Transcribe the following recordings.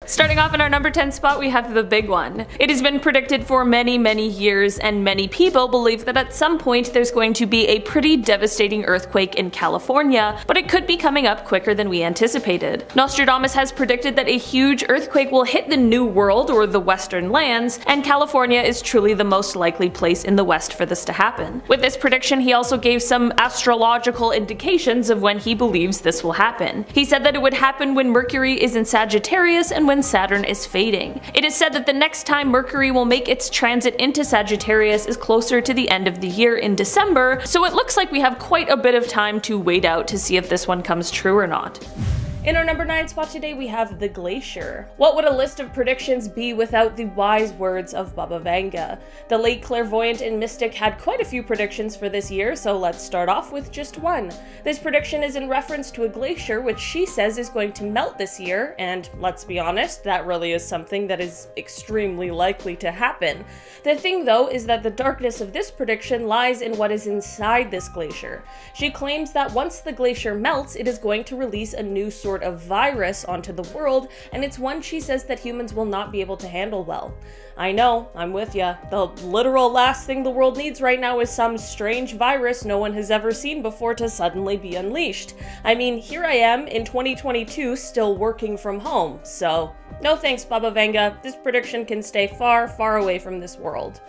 Starting off in our number 10 spot, we have the big one. It has been predicted for many, many years, and many people believe that at some point there's going to be a pretty devastating earthquake in California, but it could be coming up quicker than we anticipated. Nostradamus has predicted that a huge earthquake will hit the New World, or the Western lands, and California is truly the most likely place in the West for this to happen. With this prediction, he also gave some astrological indications of when he believes this will happen. He said that it would happen when Mercury is in Sagittarius and when Saturn is fading. It is said that the next time Mercury will make its transit into Sagittarius is closer to the end of the year in December, so it looks like we have quite a bit of time to wait out to see if this one comes true or not. In our number 9 spot today, we have the GLACIER. What would a list of predictions be without the wise words of Baba Vanga? The late clairvoyant and mystic had quite a few predictions for this year, so let's start off with just one. This prediction is in reference to a glacier which she says is going to melt this year, and let's be honest, that really is something that is extremely likely to happen. The thing though is that the darkness of this prediction lies in what is inside this glacier. She claims that once the glacier melts, it is going to release a new sort of virus onto the world, and it's one she says that humans will not be able to handle well. I know, I'm with ya. The literal last thing the world needs right now is some strange virus no one has ever seen before to suddenly be unleashed. I mean, here I am in 2022 still working from home, so no thanks, Baba Vanga. This prediction can stay far, far away from this world.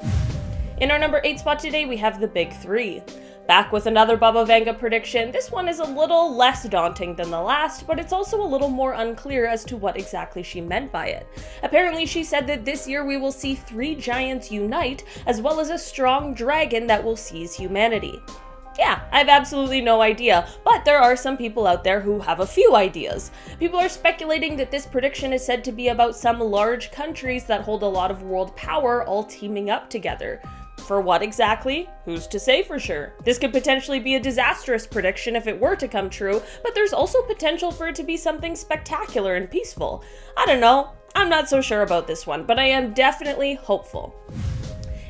In our number 8 spot today, we have the big three. Back with another Baba Vanga prediction. This one is a little less daunting than the last, but it's also a little more unclear as to what exactly she meant by it. Apparently she said that this year we will see 3 giants unite, as well as a strong dragon that will seize humanity. Yeah, I have absolutely no idea, but there are some people out there who have a few ideas. People are speculating that this prediction is said to be about some large countries that hold a lot of world power all teaming up together. For what exactly? Who's to say for sure? This could potentially be a disastrous prediction if it were to come true, but there's also potential for it to be something spectacular and peaceful. I don't know. I'm not so sure about this one, but I am definitely hopeful.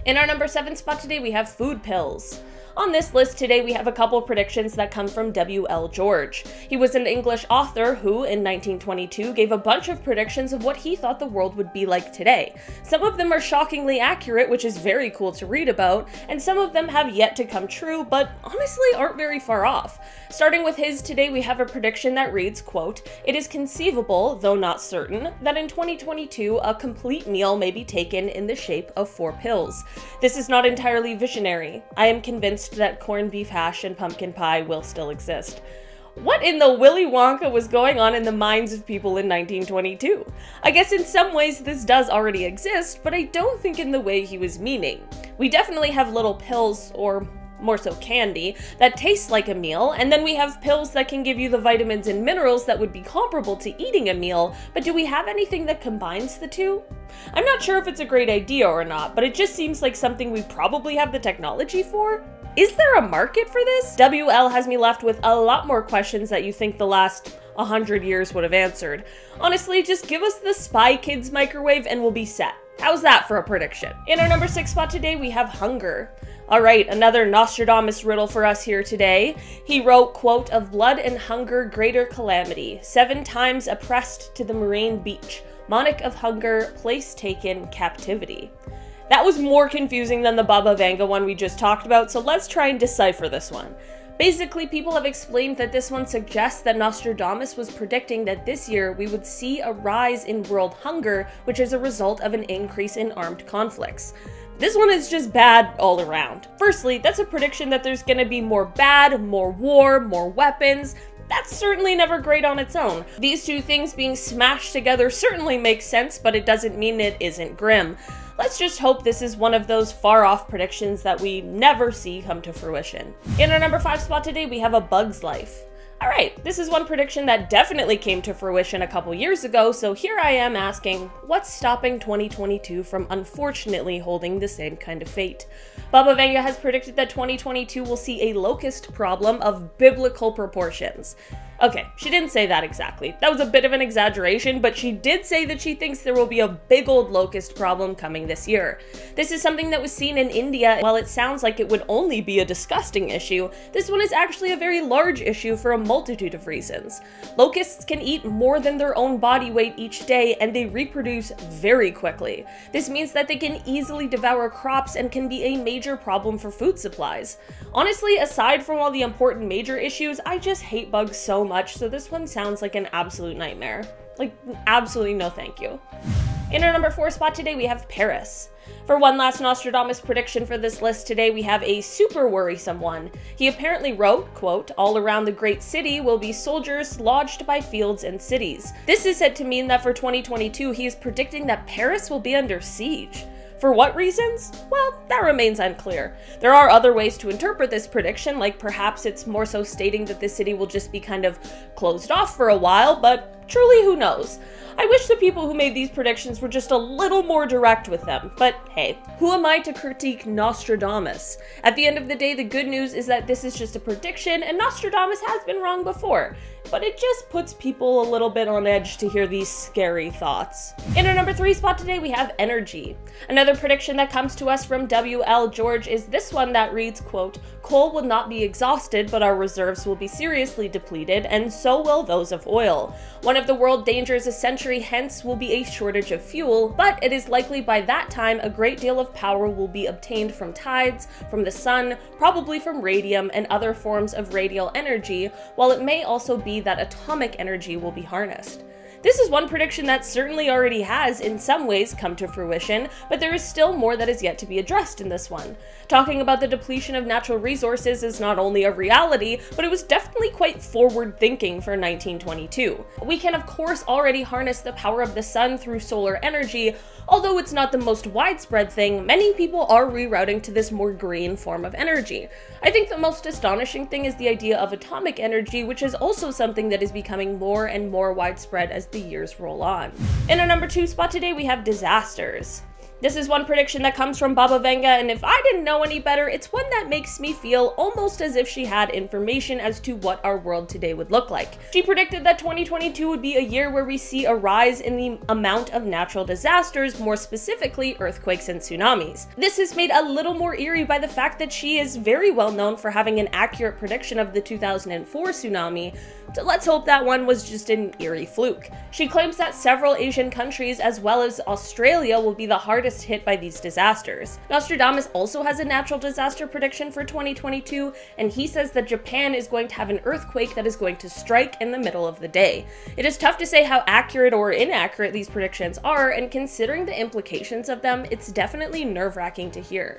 In our number 7 spot today, we have food pills. On this list today, we have a couple predictions that come from W.L. George. He was an English author who, in 1922, gave a bunch of predictions of what he thought the world would be like today. Some of them are shockingly accurate, which is very cool to read about, and some of them have yet to come true, but honestly aren't very far off. Starting with his, today we have a prediction that reads, quote, "It is conceivable, though not certain, that in 2022 a complete meal may be taken in the shape of 4 pills. This is not entirely visionary. I am convinced that corned beef hash and pumpkin pie will still exist." What in the Willy Wonka was going on in the minds of people in 1922? I guess in some ways this does already exist, but I don't think in the way he was meaning. We definitely have little pills, or more so candy, that tastes like a meal, and then we have pills that can give you the vitamins and minerals that would be comparable to eating a meal, but do we have anything that combines the two? I'm not sure if it's a great idea or not, but it just seems like something we probably have the technology for. Is there a market for this? WL has me left with a lot more questions that you think the last 100 years would have answered. Honestly, just give us the Spy Kids microwave and we'll be set. How's that for a prediction? In our number 6 spot today, we have hunger. Alright, another Nostradamus riddle for us here today. He wrote, quote, "Of blood and hunger greater calamity, 7 times oppressed to the marine beach, monarch of hunger, place taken, captivity." That was more confusing than the Baba Vanga one we just talked about, so let's try and decipher this one. Basically, people have explained that this one suggests that Nostradamus was predicting that this year we would see a rise in world hunger, which is a result of an increase in armed conflicts. This one is just bad all around. Firstly, that's a prediction that there's gonna be more bad, more war, more weapons. That's certainly never great on its own. These two things being smashed together certainly makes sense, but it doesn't mean it isn't grim. Let's just hope this is one of those far-off predictions that we never see come to fruition. In our number 5 spot today, we have A Bug's Life. Alright, this is one prediction that definitely came to fruition a couple years ago, so here I am asking, what's stopping 2022 from unfortunately holding the same kind of fate? Baba Vanga has predicted that 2022 will see a locust problem of biblical proportions. Okay, she didn't say that exactly. That was a bit of an exaggeration, but she did say that she thinks there will be a big old locust problem coming this year. This is something that was seen in India. While it sounds like it would only be a disgusting issue, this one is actually a very large issue for a multitude of reasons. Locusts can eat more than their own body weight each day, and they reproduce very quickly. This means that they can easily devour crops and can be a major problem for food supplies. Honestly, aside from all the important major issues, I just hate bugs so much, so this one sounds like an absolute nightmare. Like, absolutely no thank you. In our number 4 spot today, we have Paris. For one last Nostradamus prediction for this list today, we have a super worrisome one. He apparently wrote, quote, "All around the great city will be soldiers lodged by fields and cities." This is said to mean that for 2022, he is predicting that Paris will be under siege. For what reasons? Well, that remains unclear. There are other ways to interpret this prediction, like perhaps it's more so stating that the city will just be kind of closed off for a while, but truly who knows? I wish the people who made these predictions were just a little more direct with them, but hey, who am I to critique Nostradamus? At the end of the day, the good news is that this is just a prediction, and Nostradamus has been wrong before. But it just puts people a little bit on edge to hear these scary thoughts. In our number 3 spot today, we have energy. Another prediction that comes to us from W.L. George is this one that reads, quote, "Coal will not be exhausted, but our reserves will be seriously depleted, and so will those of oil. One of the world dangers a century hence will be a shortage of fuel, but it is likely by that time a great deal of power will be obtained from tides, from the sun, probably from radium and other forms of radial energy, while it may also be that atomic energy will be harnessed." This is one prediction that certainly already has, in some ways, come to fruition, but there is still more that is yet to be addressed in this one. Talking about the depletion of natural resources is not only a reality, but it was definitely quite forward-thinking for 1922. We can of course already harness the power of the sun through solar energy. Although it's not the most widespread thing, many people are rerouting to this more green form of energy. I think the most astonishing thing is the idea of atomic energy, which is also something that is becoming more and more widespread as the years roll on. In our number 2 spot today, we have disasters. This is one prediction that comes from Baba Vanga, and if I didn't know any better, it's one that makes me feel almost as if she had information as to what our world today would look like. She predicted that 2022 would be a year where we see a rise in the amount of natural disasters, more specifically earthquakes and tsunamis. This is made a little more eerie by the fact that she is very well known for having an accurate prediction of the 2004 tsunami, so let's hope that one was just an eerie fluke. She claims that several Asian countries, as well as Australia, will be the hardest hit by these disasters. Nostradamus also has a natural disaster prediction for 2022, and he says that Japan is going to have an earthquake that is going to strike in the middle of the day. It is tough to say how accurate or inaccurate these predictions are, and considering the implications of them, it's definitely nerve-wracking to hear.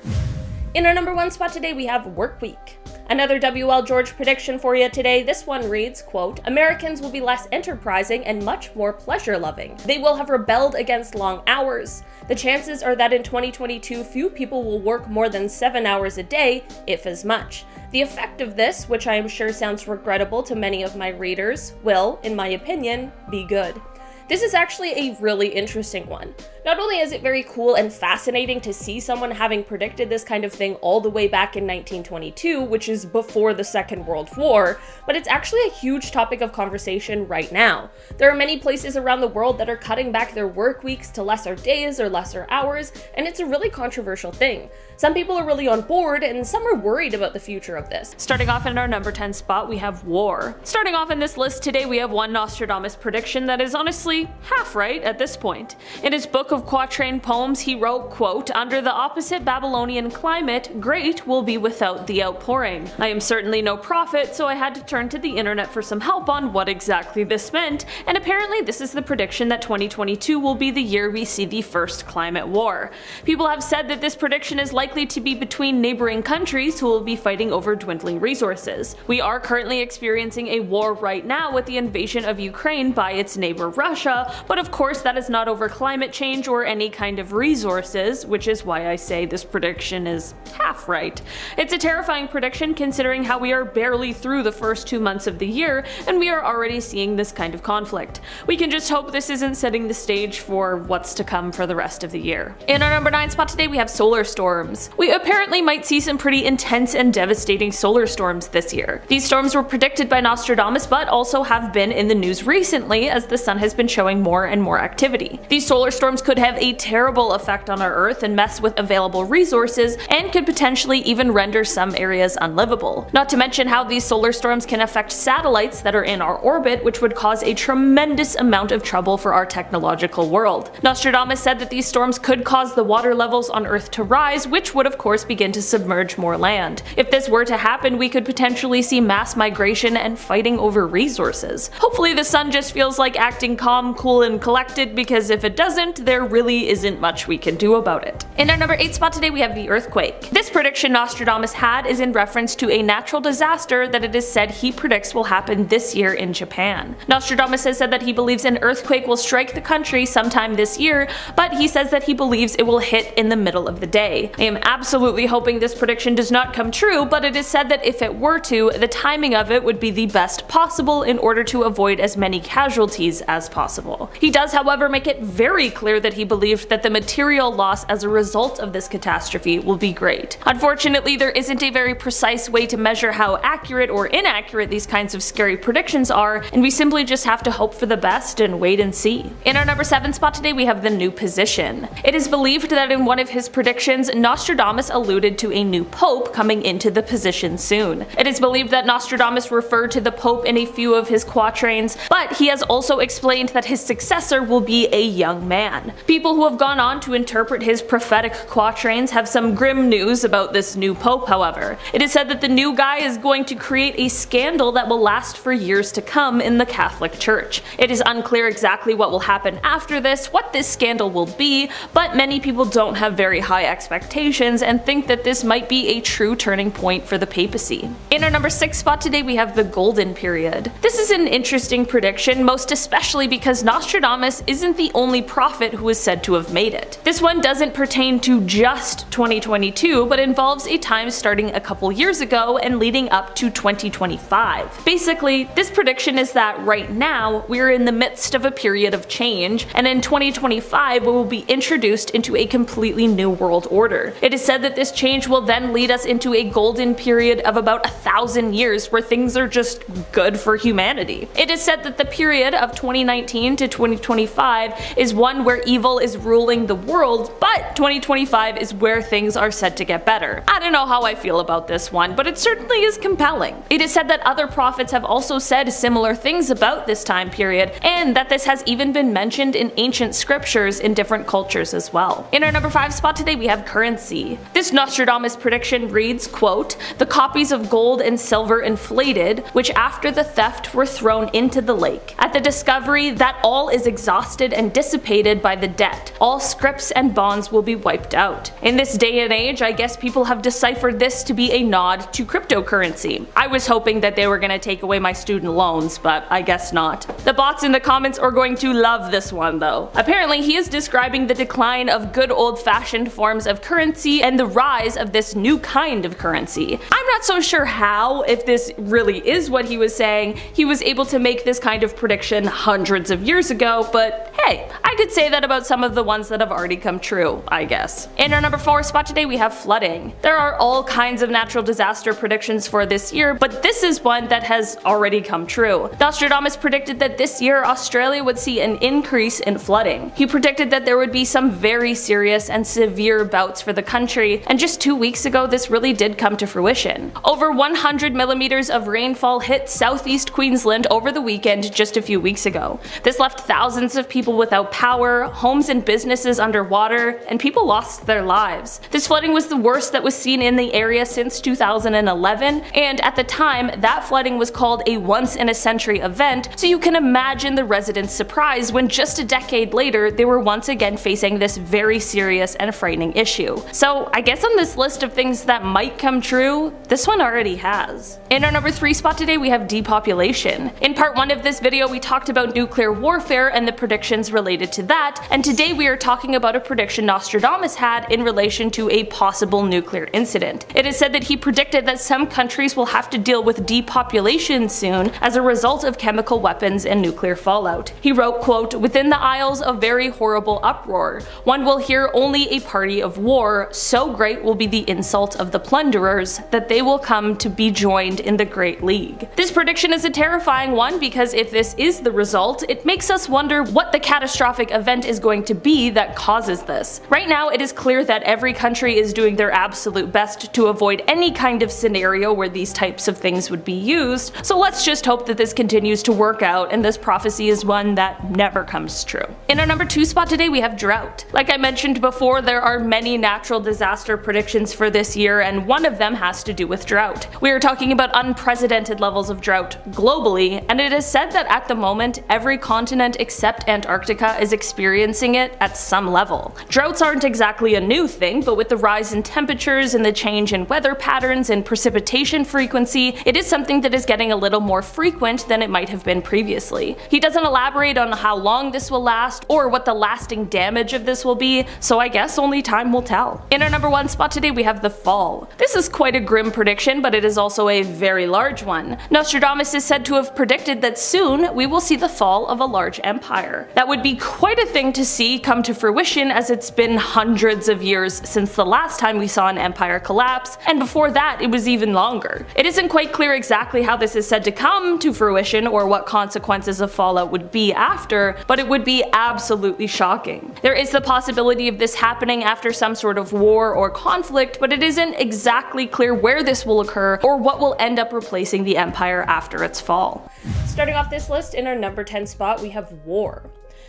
In our number 1 spot today, we have Work Week. Another W.L. George prediction for you today. This one reads, quote, "Americans will be less enterprising and much more pleasure-loving. They will have rebelled against long hours. The chances are that in 2022, few people will work more than 7 hours a day, if as much. The effect of this, which I am sure sounds regrettable to many of my readers, will, in my opinion, be good." This is actually a really interesting one. Not only is it very cool and fascinating to see someone having predicted this kind of thing all the way back in 1922, which is before the Second World War, but it's actually a huge topic of conversation right now. There are many places around the world that are cutting back their work weeks to lesser days or lesser hours, and it's a really controversial thing. Some people are really on board, and some are worried about the future of this. Starting off in our number 10 spot, we have war. Starting off in this list today, we have one Nostradamus prediction that is honestly half right at this point. In his book of quatrain poems, he wrote, quote, "Under the opposite Babylonian climate, great will be without the outpouring." I am certainly no prophet, so I had to turn to the internet for some help on what exactly this meant, and apparently this is the prediction that 2022 will be the year we see the first climate war. People have said that this prediction is likely to be between neighboring countries who will be fighting over dwindling resources. We are currently experiencing a war right now with the invasion of Ukraine by its neighbor Russia, etc. But of course that is not over climate change or any kind of resources, which is why I say this prediction is half right. It's a terrifying prediction considering how we are barely through the first 2 months of the year and we are already seeing this kind of conflict. We can just hope this isn't setting the stage for what's to come for the rest of the year. In our number 9 spot today we have solar storms. We apparently might see some pretty intense and devastating solar storms this year. These storms were predicted by Nostradamus but also have been in the news recently as the sun has been showing more and more activity. These solar storms could have a terrible effect on our Earth and mess with available resources and could potentially even render some areas unlivable. Not to mention how these solar storms can affect satellites that are in our orbit, which would cause a tremendous amount of trouble for our technological world. Nostradamus said that these storms could cause the water levels on Earth to rise, which would of course begin to submerge more land. If this were to happen, we could potentially see mass migration and fighting over resources. Hopefully the sun just feels like acting calm, cool, and collected, because if it doesn't, there really isn't much we can do about it. In our number 8 spot today we have the earthquake. This prediction Nostradamus had is in reference to a natural disaster that it is said he predicts will happen this year in Japan. Nostradamus has said that he believes an earthquake will strike the country sometime this year, but he says that he believes it will hit in the middle of the day. I am absolutely hoping this prediction does not come true, but it is said that if it were to, the timing of it would be the best possible in order to avoid as many casualties as possible. He does, however, make it very clear that he believed that the material loss as a result of this catastrophe will be great. Unfortunately, there isn't a very precise way to measure how accurate or inaccurate these kinds of scary predictions are, and we simply just have to hope for the best and wait and see. In our number 7 spot today we have the new position. It is believed that in one of his predictions, Nostradamus alluded to a new pope coming into the position soon. It is believed that Nostradamus referred to the pope in a few of his quatrains, but he has also explained that his successor will be a young man. People who have gone on to interpret his prophetic quatrains have some grim news about this new pope, however. It is said that the new guy is going to create a scandal that will last for years to come in the Catholic Church. It is unclear exactly what will happen after this, what this scandal will be, but many people don't have very high expectations and think that this might be a true turning point for the papacy. In our number 6 spot today we have the golden period. This is an interesting prediction, most especially because Nostradamus isn't the only prophet who is said to have made it. This one doesn't pertain to just 2022, but involves a time starting a couple years ago and leading up to 2025. Basically, this prediction is that right now we're in the midst of a period of change, and in 2025 we will be introduced into a completely new world order. It is said that this change will then lead us into a golden period of about 1,000 years where things are just good for humanity. It is said that the period of 2019 to 2025 is one where evil is ruling the world, but 2025 is where things are set to get better. I don't know how I feel about this one, but it certainly is compelling. It is said that other prophets have also said similar things about this time period, and that this has even been mentioned in ancient scriptures in different cultures as well. In our number 5 spot today we have currency. This Nostradamus prediction reads, quote, "The copies of gold and silver inflated, which after the theft were thrown into the lake. At the discovery that all is exhausted and dissipated by the debt, all scrips and bonds will be wiped out." In this day and age, I guess people have deciphered this to be a nod to cryptocurrency. I was hoping that they were gonna take away my student loans, but I guess not. The bots in the comments are going to love this one though. Apparently he is describing the decline of good old-fashioned forms of currency and the rise of this new kind of currency. I'm not so sure how, if this really is what he was saying, he was able to make this kind of prediction hundreds of years ago, but hey, I could say that about some of the ones that have already come true, I guess. In our number 4 spot today we have flooding. There are all kinds of natural disaster predictions for this year, but this is one that has already come true. Nostradamus predicted that this year Australia would see an increase in flooding. He predicted that there would be some very serious and severe bouts for the country, and just 2 weeks ago this really did come to fruition. Over 100 millimeters of rainfall hit southeast Queensland over the weekend just a few weeks ago. This left thousands of people without power, homes and businesses underwater, and people lost their lives. This flooding was the worst that was seen in the area since 2011, and at the time that flooding was called a once-in-a-century event, so you can imagine the residents' surprise when just a decade later they were once again facing this very serious and frightening issue. So I guess on this list of things that might come true, this one already has. In our number 3 spot today we have depopulation. In part 1 of this video we talked about nuclear nuclear warfare and the predictions related to that, and today we are talking about a prediction Nostradamus had in relation to a possible nuclear incident. It is said that he predicted that some countries will have to deal with depopulation soon as a result of chemical weapons and nuclear fallout. He wrote, quote, "Within the isles a very horrible uproar. One will hear only a party of war, so great will be the insult of the plunderers that they will come to be joined in the Great League." This prediction is a terrifying one because if this is the result, it makes us wonder what the catastrophic event is going to be that causes this. Right now it is clear that every country is doing their absolute best to avoid any kind of scenario where these types of things would be used, so let's just hope that this continues to work out and this prophecy is one that never comes true. In our number 2 spot today we have drought. Like I mentioned before, there are many natural disaster predictions for this year and one of them has to do with drought. We are talking about unprecedented levels of drought globally, and it is said that at the moment every continent except Antarctica is experiencing it at some level. Droughts aren't exactly a new thing, but with the rise in temperatures and the change in weather patterns and precipitation frequency, it is something that is getting a little more frequent than it might have been previously. He doesn't elaborate on how long this will last or what the lasting damage of this will be, so I guess only time will tell. In our number 1 spot today we have the fall. This is quite a grim prediction, but it is also a very large one. Nostradamus is said to have predicted that soon we will see the fall of a large empire. That would be quite a thing to see come to fruition, as it's been hundreds of years since the last time we saw an empire collapse, and before that it was even longer. It isn't quite clear exactly how this is said to come to fruition or what consequences of fallout would be after, but it would be absolutely shocking. There is the possibility of this happening after some sort of war or conflict, but it isn't exactly clear where this will occur or what will end up replacing the empire after its fall. Starting off this list, in our number 10 spot we have war.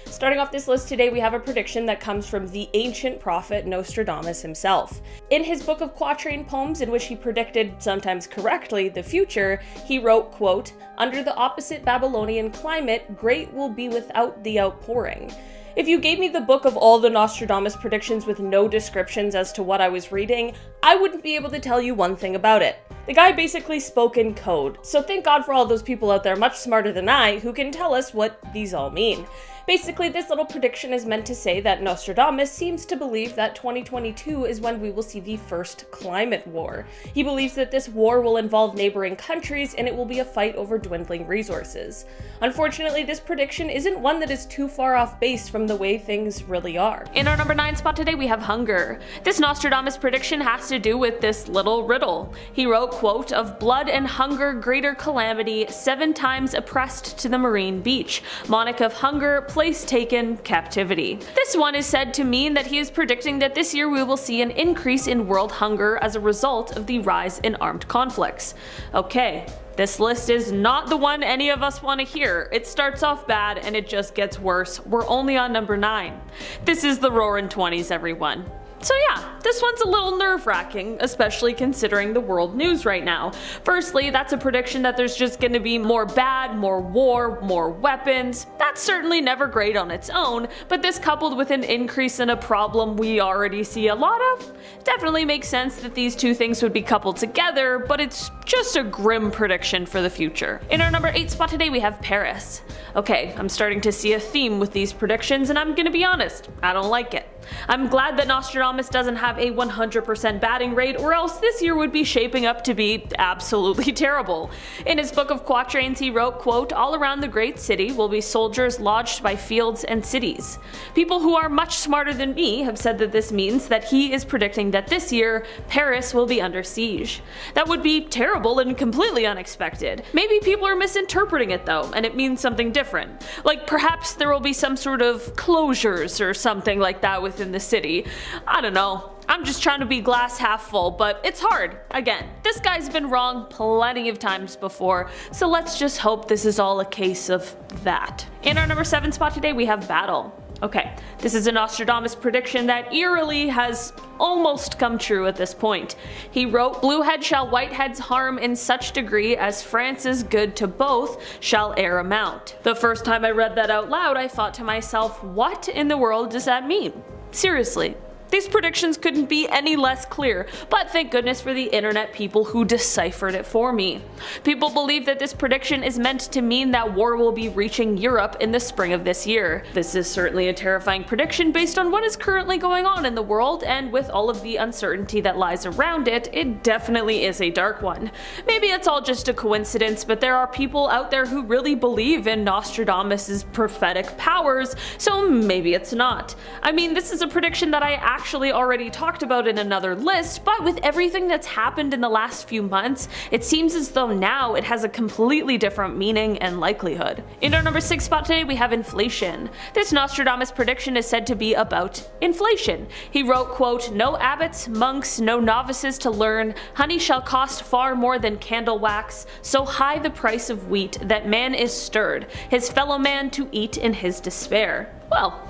Starting off this list today we have a prediction that comes from the ancient prophet Nostradamus himself. In his book of quatrain poems, in which he predicted, sometimes correctly, the future, he wrote, quote, "Under the opposite Babylonian climate, great will be without the outpouring." If you gave me the book of all the Nostradamus predictions with no descriptions as to what I was reading, I wouldn't be able to tell you one thing about it. The guy basically spoke in code, so thank God for all those people out there much smarter than I who can tell us what these all mean. Basically, this little prediction is meant to say that Nostradamus seems to believe that 2022 is when we will see the first climate war. He believes that this war will involve neighboring countries and it will be a fight over dwindling resources. Unfortunately, this prediction isn't one that is too far off base from the way things really are. In our number 9 spot today we have hunger. This Nostradamus prediction has to do with this little riddle. He wrote, quote, "Of blood and hunger greater calamity, 7 times oppressed to the marine beach. Monarch of hunger, place taken, captivity." This one is said to mean that he is predicting that this year we will see an increase in world hunger as a result of the rise in armed conflicts. Okay. This list is not the one any of us want to hear. It starts off bad and it just gets worse. We're only on number 9. This is the Roaring 20s, everyone. So yeah, this one's a little nerve-wracking, especially considering the world news right now. Firstly, that's a prediction that there's just gonna be more bad, more war, more weapons. That's certainly never great on its own, but this coupled with an increase in a problem we already see a lot of, definitely makes sense that these two things would be coupled together, but it's just a grim prediction for the future. In our number 8 spot today we have Paris. Okay, I'm starting to see a theme with these predictions and I'm gonna be honest, I don't like it. I'm glad that Nostradamus doesn't have a 100% batting rate, or else this year would be shaping up to be absolutely terrible. In his book of quatrains he wrote, quote, "All around the great city will be soldiers lodged by fields and cities." People who are much smarter than me have said that this means that he is predicting that this year Paris will be under siege. That would be terrible and completely unexpected. Maybe people are misinterpreting it though, and it means something different. Like perhaps there will be some sort of closures or something like that within the city. I don't know. I'm just trying to be glass half full, but it's hard. Again, this guy's been wrong plenty of times before, so let's just hope this is all a case of that. In our number 7 spot today we have battle. Okay, this is a Nostradamus prediction that eerily has almost come true at this point. He wrote, "Bluehead shall whiteheads harm in such degree as France's good to both shall e'er amount." The first time I read that out loud I thought to myself, what in the world does that mean? Seriously. These predictions couldn't be any less clear, but thank goodness for the internet people who deciphered it for me. People believe that this prediction is meant to mean that war will be reaching Europe in the spring of this year. This is certainly a terrifying prediction based on what is currently going on in the world, and with all of the uncertainty that lies around it, it definitely is a dark one. Maybe it's all just a coincidence, but there are people out there who really believe in Nostradamus' prophetic powers, so maybe it's not. I mean, this is a prediction that I actually already talked about in another list, but with everything that's happened in the last few months, it seems as though now it has a completely different meaning and likelihood. In our number 6 spot today we have inflation. This Nostradamus prediction is said to be about inflation. He wrote, quote, "No abbots, monks, no novices to learn, honey shall cost far more than candle wax, so high the price of wheat that man is stirred, his fellow man to eat in his despair." Well,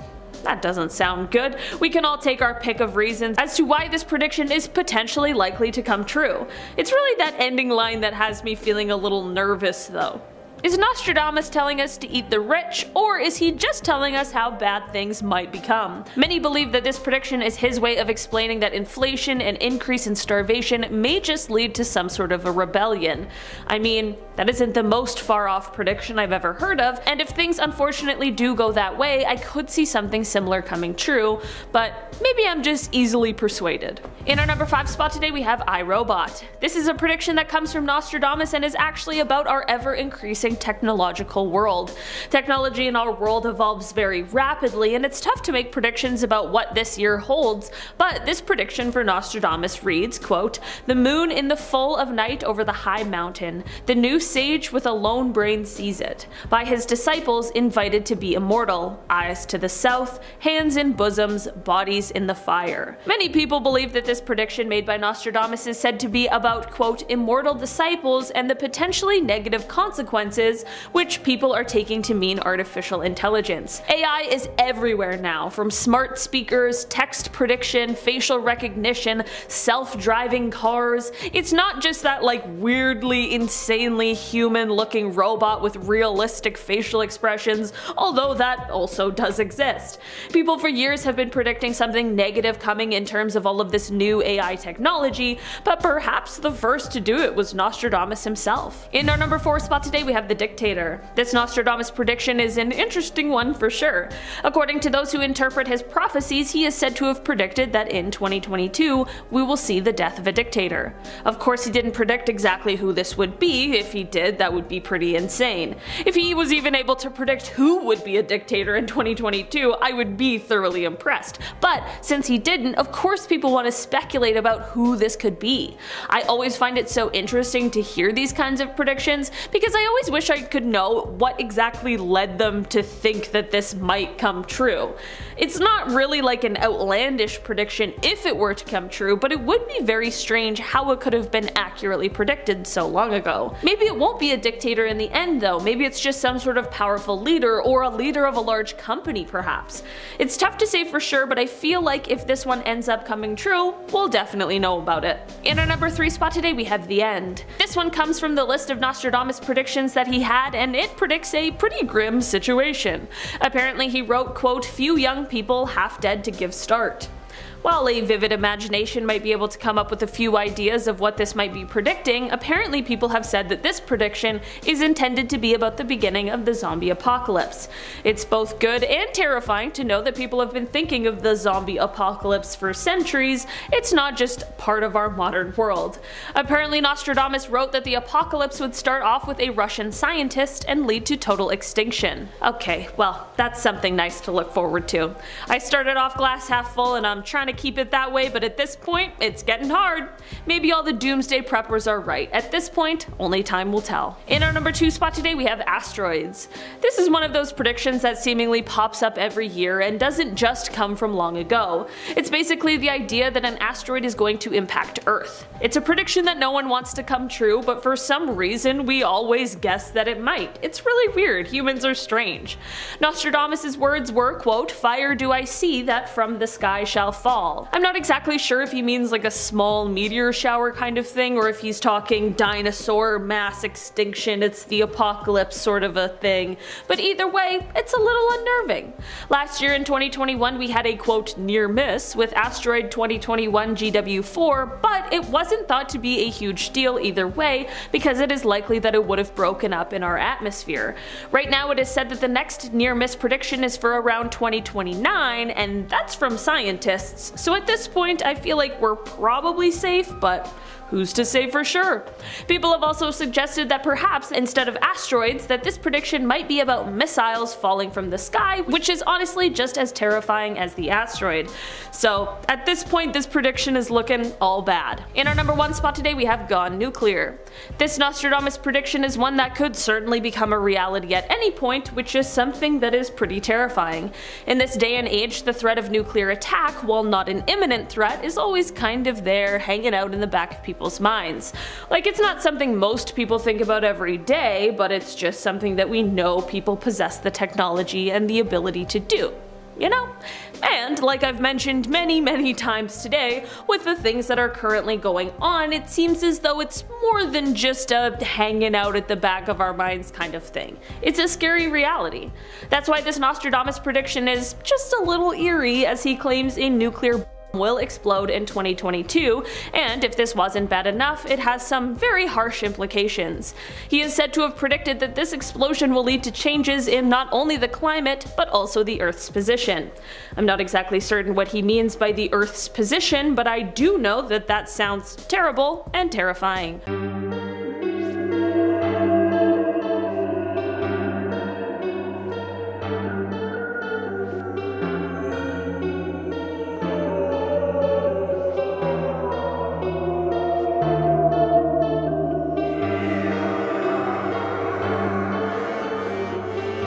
that doesn't sound good. We can all take our pick of reasons as to why this prediction is potentially likely to come true. It's really that ending line that has me feeling a little nervous though. Is Nostradamus telling us to eat the rich, or is he just telling us how bad things might become? Many believe that this prediction is his way of explaining that inflation and increase in starvation may just lead to some sort of a rebellion. I mean, that isn't the most far off prediction I've ever heard of, and if things unfortunately do go that way, I could see something similar coming true, but maybe I'm just easily persuaded. In our number 5 spot today we have iRobot. This is a prediction that comes from Nostradamus and is actually about our ever-increasing technological world. Technology in our world evolves very rapidly, and it's tough to make predictions about what this year holds, but this prediction for Nostradamus reads, quote, "The moon in the full of night over the high mountain, the new sage with a lone brain sees it, by his disciples invited to be immortal, eyes to the south, hands in bosoms, bodies in the fire." Many people believe that this prediction made by Nostradamus is said to be about, quote, immortal disciples and the potentially negative consequences which people are taking to mean artificial intelligence. AI is everywhere now, from smart speakers, text prediction, facial recognition, self-driving cars. It's not just that like weirdly, insanely human-looking robot with realistic facial expressions, although that also does exist. People for years have been predicting something negative coming in terms of all of this new AI technology, but perhaps the first to do it was Nostradamus himself. In our number 4 spot today we have the Dictator. This Nostradamus prediction is an interesting one for sure. According to those who interpret his prophecies, he is said to have predicted that in 2022 we will see the death of a dictator. Of course, he didn't predict exactly who this would be. If he did, that would be pretty insane. If he was even able to predict who would be a dictator in 2022, I would be thoroughly impressed. But since he didn't, of course people want to speculate about who this could be. I always find it so interesting to hear these kinds of predictions because I always wish I could know what exactly led them to think that this might come true. It's not really like an outlandish prediction if it were to come true, but it would be very strange how it could have been accurately predicted so long ago. Maybe it won't be a dictator in the end though, maybe it's just some sort of powerful leader or a leader of a large company perhaps. It's tough to say for sure, but I feel like if this one ends up coming true, we'll definitely know about it. In our number 3 spot today we have the end. This one comes from the list of Nostradamus predictions that he had, and it predicts a pretty grim situation. Apparently he wrote, quote, "Few young people half dead to give start." While a vivid imagination might be able to come up with a few ideas of what this might be predicting, apparently people have said that this prediction is intended to be about the beginning of the zombie apocalypse. It's both good and terrifying to know that people have been thinking of the zombie apocalypse for centuries. It's not just part of our modern world. Apparently Nostradamus wrote that the apocalypse would start off with a Russian scientist and lead to total extinction. Okay, well, that's something nice to look forward to. I started off glass half full and I'm trying to keep it that way, but at this point, it's getting hard. Maybe all the doomsday preppers are right. At this point, only time will tell. In our number 2 spot today, we have asteroids. This is one of those predictions that seemingly pops up every year and doesn't just come from long ago. It's basically the idea that an asteroid is going to impact Earth. It's a prediction that no one wants to come true, but for some reason, we always guess that it might. It's really weird. Humans are strange. Nostradamus' words were, quote, "Fire do I see that from the sky shall a fall. I'm not exactly sure if he means like a small meteor shower kind of thing, or if he's talking dinosaur mass extinction, it's the apocalypse sort of a thing, but either way, it's a little unnerving. Last year in 2021 we had a quote near miss with asteroid 2021 GW4, but it wasn't thought to be a huge deal either way because it is likely that it would have broken up in our atmosphere. Right now it is said that the next near miss prediction is for around 2029, and that's from scientists, so at this point I feel like we're probably safe, but who's to say for sure? People have also suggested that perhaps instead of asteroids that this prediction might be about missiles falling from the sky, which is honestly just as terrifying as the asteroid. So at this point this prediction is looking all bad. In our number 1 spot today we have gone nuclear. This Nostradamus prediction is one that could certainly become a reality at any point, which is something that is pretty terrifying. In this day and age, the threat of nuclear attack, while not an imminent threat, is always kind of there hanging out in the back of people's minds. Like, it's not something most people think about every day, but it's just something that we know people possess the technology and the ability to do. You know? And like I've mentioned many times today, with the things that are currently going on, it seems as though it's more than just a hanging out at the back of our minds kind of thing. It's a scary reality. That's why this Nostradamus prediction is just a little eerie, as he claims a nuclear will explode in 2022, and if this wasn't bad enough, it has some very harsh implications. He is said to have predicted that this explosion will lead to changes in not only the climate, but also the Earth's position. I'm not exactly certain what he means by the Earth's position, but I do know that that sounds terrible and terrifying.